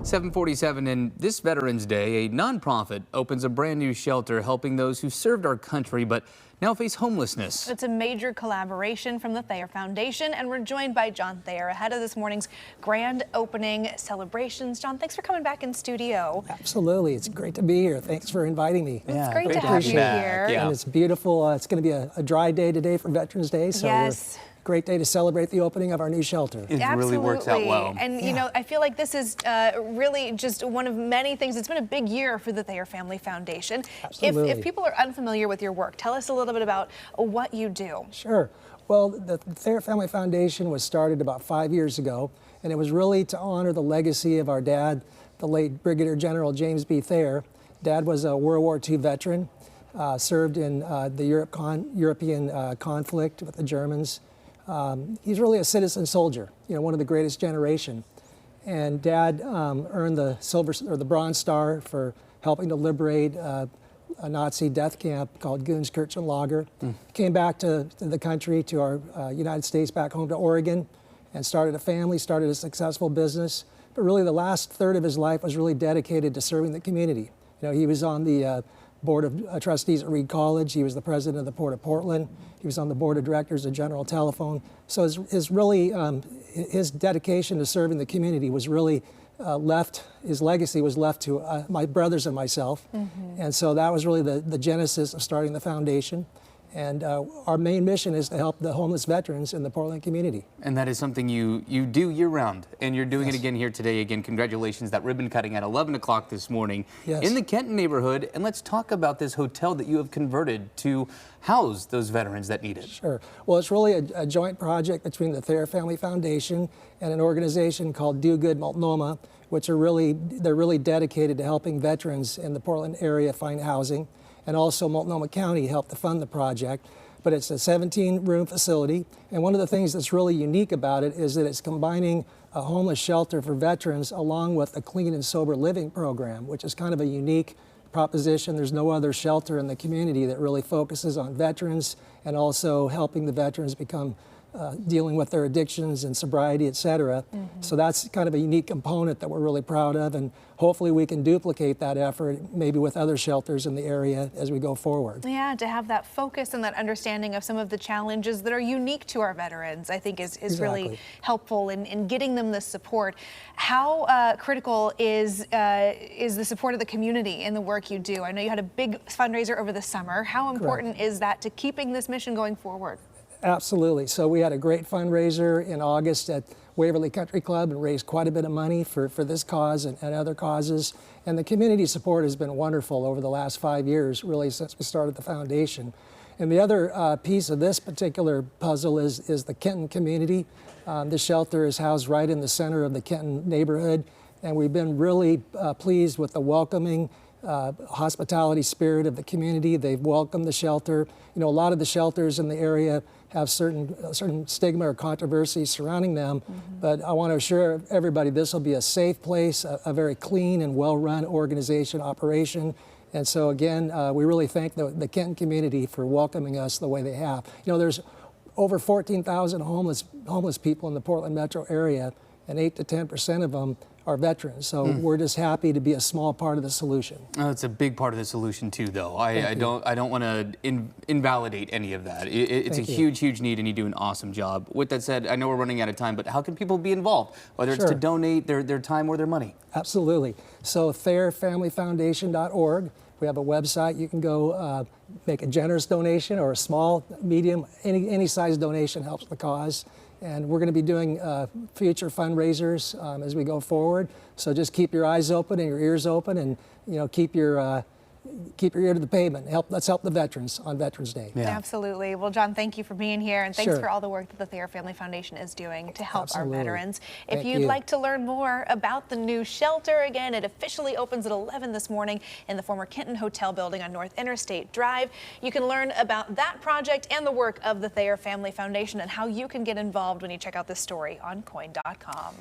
7:47, and this Veterans Day, a nonprofit opens a brand new shelter helping those who served our country but now face homelessness. It's a major collaboration from the Thayer Foundation, and we're joined by John Thayer ahead of this morning's grand opening celebrations. John, thanks for coming back in studio. Absolutely. It's great to be here. Thanks for inviting me. It's great to have you here. Yeah. And it's beautiful. It's going to be a dry day today for Veterans Day. So Yes. Great day to celebrate the opening of our new shelter. It really works out well. And you know, I feel like this is really just one of many things. It's been a big year for the Thayer Family Foundation. Absolutely. If people are unfamiliar with your work, tell us a little bit about what you do. Sure. Well, the Thayer Family Foundation was started about 5 years ago, and it was really to honor the legacy of our dad, the late Brigadier General James B. Thayer. Dad was a World War II veteran, served in the European conflict with the Germans. He's really a citizen soldier, you know, one of the greatest generation. And Dad earned the Bronze Star for helping to liberate a Nazi death camp called Gunskirchenlager. Came back to the country, to our United States, back home to Oregon, and started a family, started a successful business. But really the last third of his life was really dedicated to serving the community. You know, he was on the Board of Trustees at Reed College. He was the president of the Port of Portland. He was on the board of directors of General Telephone. So his dedication to serving the community was really his legacy was left to my brothers and myself. And so that was really the genesis of starting the foundation. And our main mission is to help the homeless veterans in the Portland community. And that is something you do year-round, and you're doing it again here today. Again, congratulations. That ribbon cutting at 11 o'clock this morning in the Kenton neighborhood. And let's talk about this hotel that you have converted to house those veterans that need it. Sure. Well, it's really a joint project between the Thayer Family Foundation and an organization called Do Good Multnomah, which they're really dedicated to helping veterans in the Portland area find housing. And also Multnomah County helped to fund the project. But it's a 17-room facility, and one of the things that's really unique about it is that it's combining a homeless shelter for veterans along with a clean and sober living program, which is kind of a unique proposition. There's no other shelter in the community that really focuses on veterans and also helping the veterans become dealing with their addictions and sobriety, et cetera. So that's kind of a unique component that we're really proud of, and hopefully we can duplicate that effort maybe with other shelters in the area as we go forward. Yeah, to have that focus and that understanding of some of the challenges that are unique to our veterans, I think is really helpful in getting them the support. How critical is the support of the community in the work you do? I know you had a big fundraiser over the summer. How important is that to keeping this mission going forward? Absolutely. So we had a great fundraiser in August at Waverly Country Club and raised quite a bit of money for this cause and other causes. And the community support has been wonderful over the last 5 years, really since we started the foundation. And the other piece of this particular puzzle is the Kenton community. This shelter is housed right in the center of the Kenton neighborhood, and we've been really pleased with the welcoming hospitality spirit of the community. They've welcomed the shelter. You know, a lot of the shelters in the area have certain stigma or controversy surrounding them, but I want to assure everybody this will be a safe place, a very clean and well-run organization, operation. And so again, we really thank the Kenton community for welcoming us the way they have. You know, there's over 14,000 homeless people in the Portland metro area, and 8 to 10% of them are veterans. So we're just happy to be a small part of the solution. Oh, it's a big part of the solution too, though. I don't want to invalidate any of that. It's a huge need, and you do an awesome job. With that said, I know we're running out of time, but how can people be involved, whether it's to donate their time or their money? Absolutely. So ThayerFamilyFoundation.org. We have a website. You can go make a generous donation or a small, medium, any size donation helps the cause. And we're going to be doing future fundraisers as we go forward. So just keep your eyes open and your ears open, and keep your ear to the pavement. Let's help the veterans on Veterans Day. Yeah. Absolutely. Well, John, thank you for being here, and thanks for all the work that the Thayer Family Foundation is doing to help our veterans. If you'd like to learn more about the new shelter, again, it officially opens at 11 this morning in the former Kenton Hotel building on North Interstate Drive. You can learn about that project and the work of the Thayer Family Foundation and how you can get involved when you check out this story on KOIN.com.